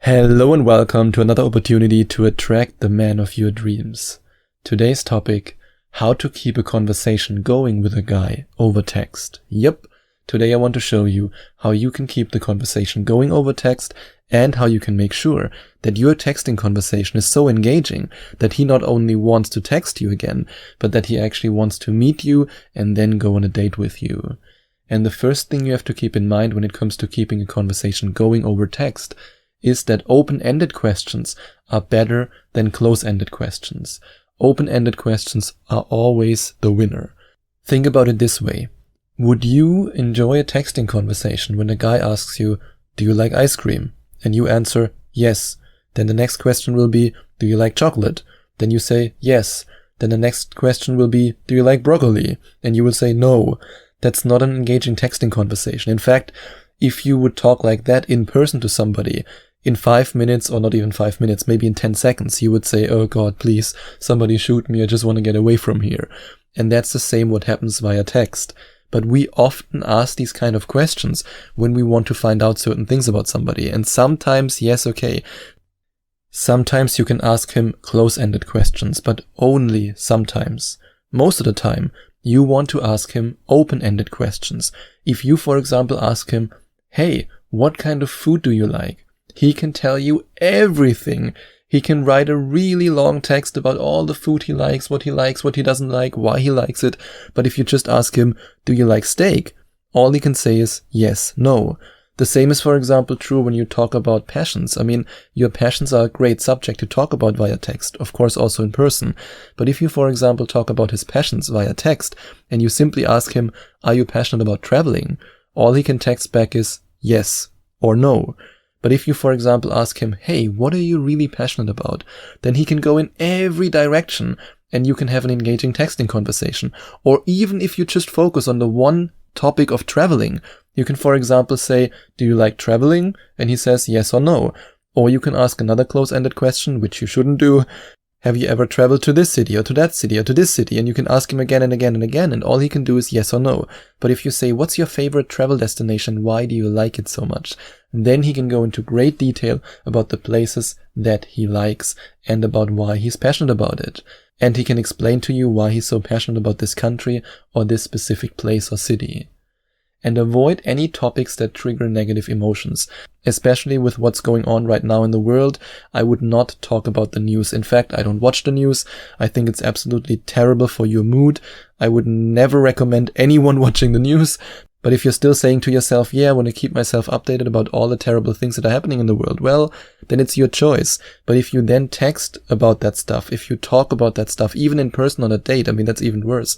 Hello and welcome to another opportunity to attract the man of your dreams. Today's topic, how to keep a conversation going with a guy over text. Yep, today I want to show you how you can keep the conversation going over text and how you can make sure that your texting conversation is so engaging that he not only wants to text you again, but that he actually wants to meet you and then go on a date with you. And the first thing you have to keep in mind when it comes to keeping a conversation going over text is that open-ended questions are better than close-ended questions. Open-ended questions are always the winner. Think about it this way. Would you enjoy a texting conversation when a guy asks you, "Do you like ice cream?" And you answer, "Yes." Then the next question will be, "Do you like chocolate?" Then you say, "Yes." Then the next question will be, "Do you like broccoli?" And you will say, "No." That's not an engaging texting conversation. In fact, if you would talk like that in person to somebody, in 5 minutes, or not even 5 minutes, maybe in 10 seconds, you would say, "Oh God, please, somebody shoot me, I just want to get away from here." And that's the same what happens via text. But we often ask these kind of questions when we want to find out certain things about somebody. And sometimes, yes, okay, sometimes you can ask him close-ended questions, but only sometimes. Most of the time, you want to ask him open-ended questions. If you, for example, ask him, "Hey, what kind of food do you like?" He can tell you everything. He can write a really long text about all the food he likes, what he doesn't like, why he likes it. But if you just ask him, "Do you like steak?" all he can say is yes, no. The same is, for example, true when you talk about passions. I mean, your passions are a great subject to talk about via text, of course also in person. But if you, for example, talk about his passions via text, and you simply ask him, "Are you passionate about traveling?" all he can text back is yes or no. But if you, for example, ask him, "Hey, what are you really passionate about?" then he can go in every direction and you can have an engaging texting conversation. Or even if you just focus on the one topic of traveling, you can, for example, say, "Do you like traveling?" and he says yes or no. Or you can ask another close-ended question, which you shouldn't do. "Have you ever traveled to this city or to that city or to this city?" And you can ask him again and again and again, and all he can do is yes or no. But if you say, "What's your favorite travel destination? Why do you like it so much?" then he can go into great detail about the places that he likes and about why he's passionate about it. And he can explain to you why he's so passionate about this country or this specific place or city. And avoid any topics that trigger negative emotions. Especially with what's going on right now in the world, I would not talk about the news. In fact, I don't watch the news. I think it's absolutely terrible for your mood. I would never recommend anyone watching the news. But if you're still saying to yourself, "Yeah, I want to keep myself updated about all the terrible things that are happening in the world," well, then it's your choice. But if you then text about that stuff, if you talk about that stuff, even in person on a date, I mean, that's even worse.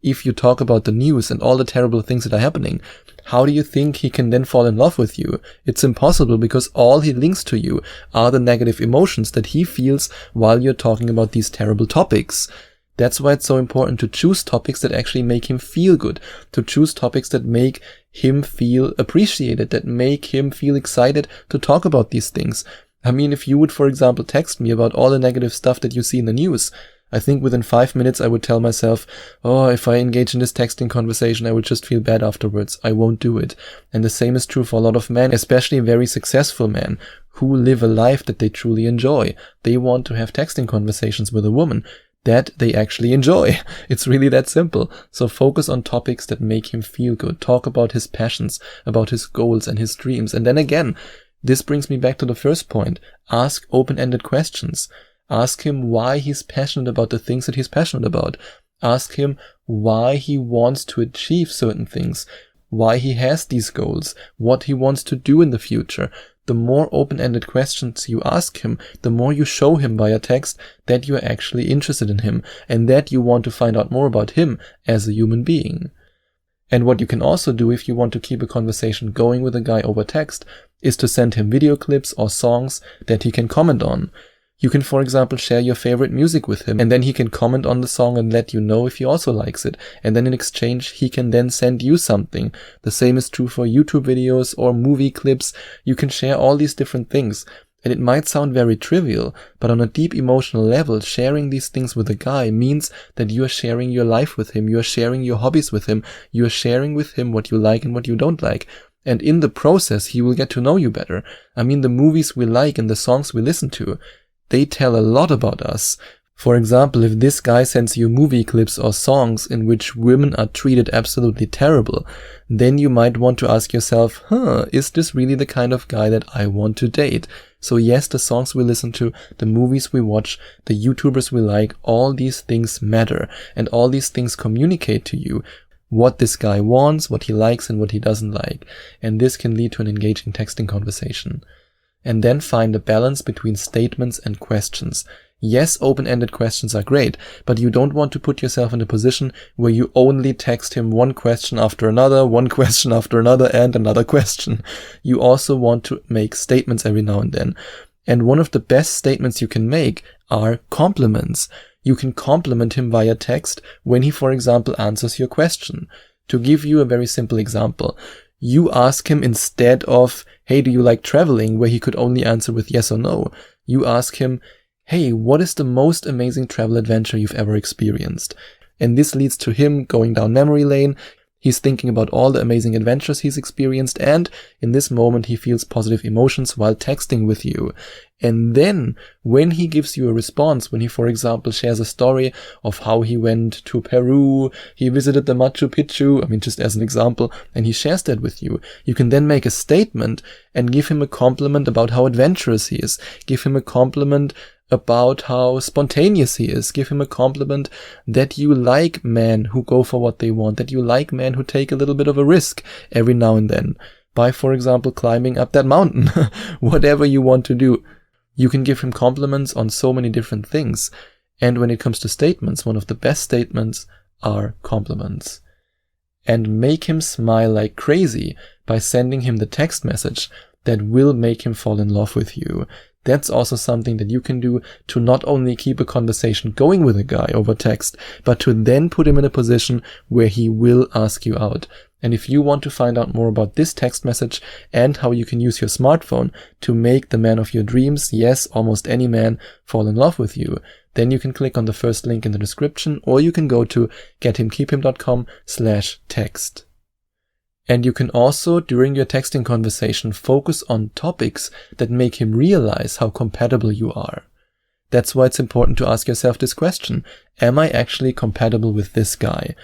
If you talk about the news and all the terrible things that are happening, how do you think he can then fall in love with you? It's impossible, because all he links to you are the negative emotions that he feels while you're talking about these terrible topics. That's why it's so important to choose topics that actually make him feel good, to choose topics that make him feel appreciated, that make him feel excited to talk about these things. I mean, if you would, for example, text me about all the negative stuff that you see in the news, I think within 5 minutes I would tell myself, "Oh, if I engage in this texting conversation, I would just feel bad afterwards. I won't do it." And the same is true for a lot of men, especially very successful men who live a life that they truly enjoy. They want to have texting conversations with a woman that they actually enjoy. It's really that simple. So focus on topics that make him feel good. Talk about his passions, about his goals and his dreams. And then again, this brings me back to the first point. Ask open-ended questions. Ask him why he's passionate about the things that he's passionate about. Ask him why he wants to achieve certain things, why he has these goals, what he wants to do in the future. The more open-ended questions you ask him, the more you show him via text that you are actually interested in him and that you want to find out more about him as a human being. And what you can also do if you want to keep a conversation going with a guy over text is to send him video clips or songs that he can comment on. You can, for example, share your favorite music with him, and then he can comment on the song and let you know if he also likes it. And then in exchange, he can then send you something. The same is true for YouTube videos or movie clips. You can share all these different things. And it might sound very trivial, but on a deep emotional level, sharing these things with a guy means that you are sharing your life with him, you are sharing your hobbies with him, you are sharing with him what you like and what you don't like. And in the process, he will get to know you better. I mean, the movies we like and the songs we listen to, they tell a lot about us. For example, if this guy sends you movie clips or songs in which women are treated absolutely terrible, then you might want to ask yourself, is this really the kind of guy that I want to date? So yes, the songs we listen to, the movies we watch, the YouTubers we like, all these things matter, and all these things communicate to you what this guy wants, what he likes and what he doesn't like. And this can lead to an engaging texting conversation. And then find a balance between statements and questions. Yes, open-ended questions are great, but you don't want to put yourself in a position where you only text him one question after another, one question after another, and another question. You also want to make statements every now and then. And one of the best statements you can make are compliments. You can compliment him via text when he, for example, answers your question. To give you a very simple example, you ask him instead of, hey, do you like traveling, where he could only answer with yes or no. You ask him, hey, what is the most amazing travel adventure you've ever experienced? And this leads to him going down memory lane. He's thinking about all the amazing adventures he's experienced, and in this moment he feels positive emotions while texting with you. And then, when he gives you a response, when he, for example, shares a story of how he went to Peru, he visited the Machu Picchu, I mean, just as an example, and he shares that with you, you can then make a statement and give him a compliment about how adventurous he is. Give him a compliment about how spontaneous he is. Give him a compliment that you like men who go for what they want, that you like men who take a little bit of a risk every now and then by, for example, climbing up that mountain. Whatever you want to do. You can give him compliments on so many different things. And when it comes to statements, one of the best statements are compliments. And make him smile like crazy by sending him the text message that will make him fall in love with you. That's also something that you can do to not only keep a conversation going with a guy over text, but to then put him in a position where he will ask you out. And if you want to find out more about this text message and how you can use your smartphone to make the man of your dreams, yes, almost any man, fall in love with you, then you can click on the first link in the description, or you can go to getthimkeephim.com/text. And you can also, during your texting conversation, focus on topics that make him realize how compatible you are. That's why it's important to ask yourself this question. Am I actually compatible with this guy?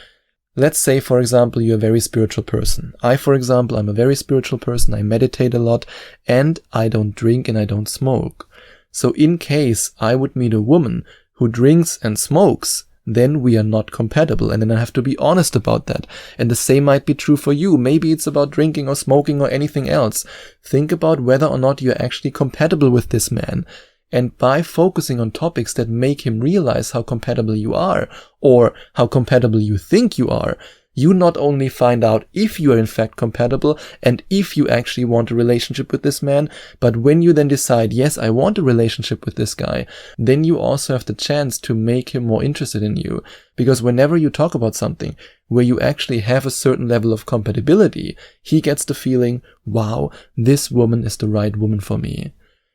Let's say, for example, you're a very spiritual person. For example, I'm a very spiritual person. I meditate a lot and I don't drink and I don't smoke. So in case I would meet a woman who drinks and smokes, then we are not compatible, and then I have to be honest about that. And the same might be true for you. Maybe it's about drinking or smoking or anything else. Think about whether or not you're actually compatible with this man. And by focusing on topics that make him realize how compatible you are, or how compatible you think you are, you not only find out if you are in fact compatible and if you actually want a relationship with this man, but when you then decide, yes, I want a relationship with this guy, then you also have the chance to make him more interested in you. Because whenever you talk about something where you actually have a certain level of compatibility, he gets the feeling, wow, this woman is the right woman for me.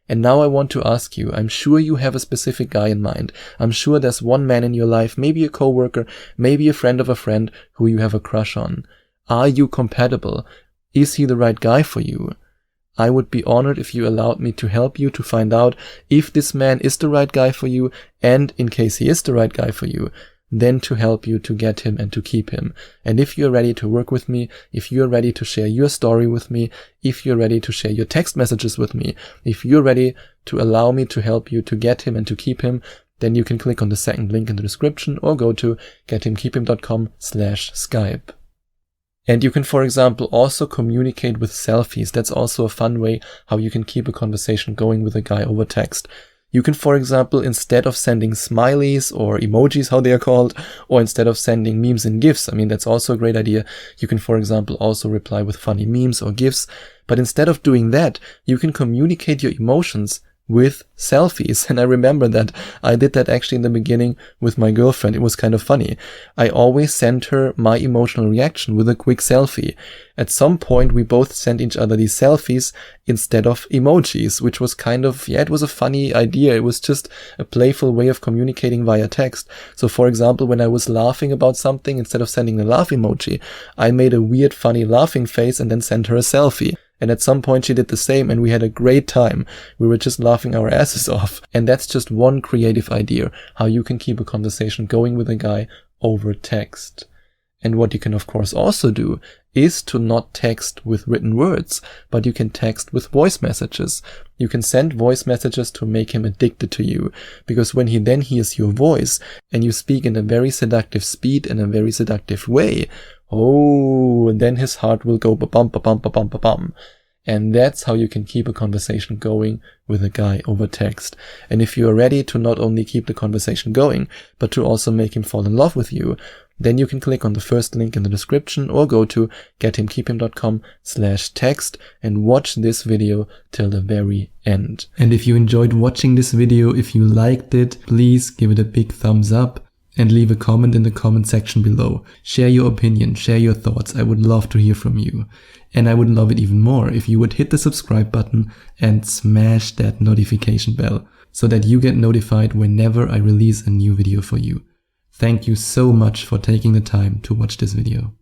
And now I want to ask you, I'm sure you have a specific guy in mind. I'm sure there's one man in your life, maybe a coworker, maybe a friend of a friend who you have a crush on. Are you compatible? Is he the right guy for you? I would be honored if you allowed me to help you to find out if this man is the right guy for you, and in case he is the right guy for you, then to help you to get him and to keep him. And if you're ready to work with me, if you're ready to share your story with me, if you're ready to share your text messages with me, if you're ready to allow me to help you to get him and to keep him, then you can click on the second link in the description or go to getthimkeephim.com/Skype. And you can, for example, also communicate with selfies. That's also a fun way how you can keep a conversation going with a guy over text. You can, for example, instead of sending smileys or emojis, how they are called, or instead of sending memes and GIFs, I mean, that's also a great idea. You can, for example, also reply with funny memes or GIFs. But instead of doing that, you can communicate your emotions with selfies. And I remember that I did that actually in the beginning with my girlfriend. It was kind of funny. I always sent her my emotional reaction with a quick selfie. At some point, we both sent each other these selfies instead of emojis, which was kind of, it was a funny idea. It was just a playful way of communicating via text. So for example, when I was laughing about something, instead of sending the laugh emoji, I made a weird, funny laughing face and then sent her a selfie. And at some point she did the same, and we had a great time. We were just laughing our asses off. And that's just one creative idea how you can keep a conversation going with a guy over text. And what you can of course also do is to not text with written words, but you can text with voice messages. You can send voice messages to make him addicted to you, because when he then hears your voice and you speak in a very seductive speed, in a very seductive way, then his heart will go ba-bum, ba-bum, ba-bum, ba-bum. And that's how you can keep a conversation going with a guy over text. And if you are ready to not only keep the conversation going, but to also make him fall in love with you, then you can click on the first link in the description or go to gethimkeephim.com/text and watch this video till the very end. And if you enjoyed watching this video, if you liked it, please give it a big thumbs up and leave a comment in the comment section below. Share your opinion, share your thoughts. I would love to hear from you. And I would love it even more if you would hit the subscribe button and smash that notification bell so that you get notified whenever I release a new video for you. Thank you so much for taking the time to watch this video.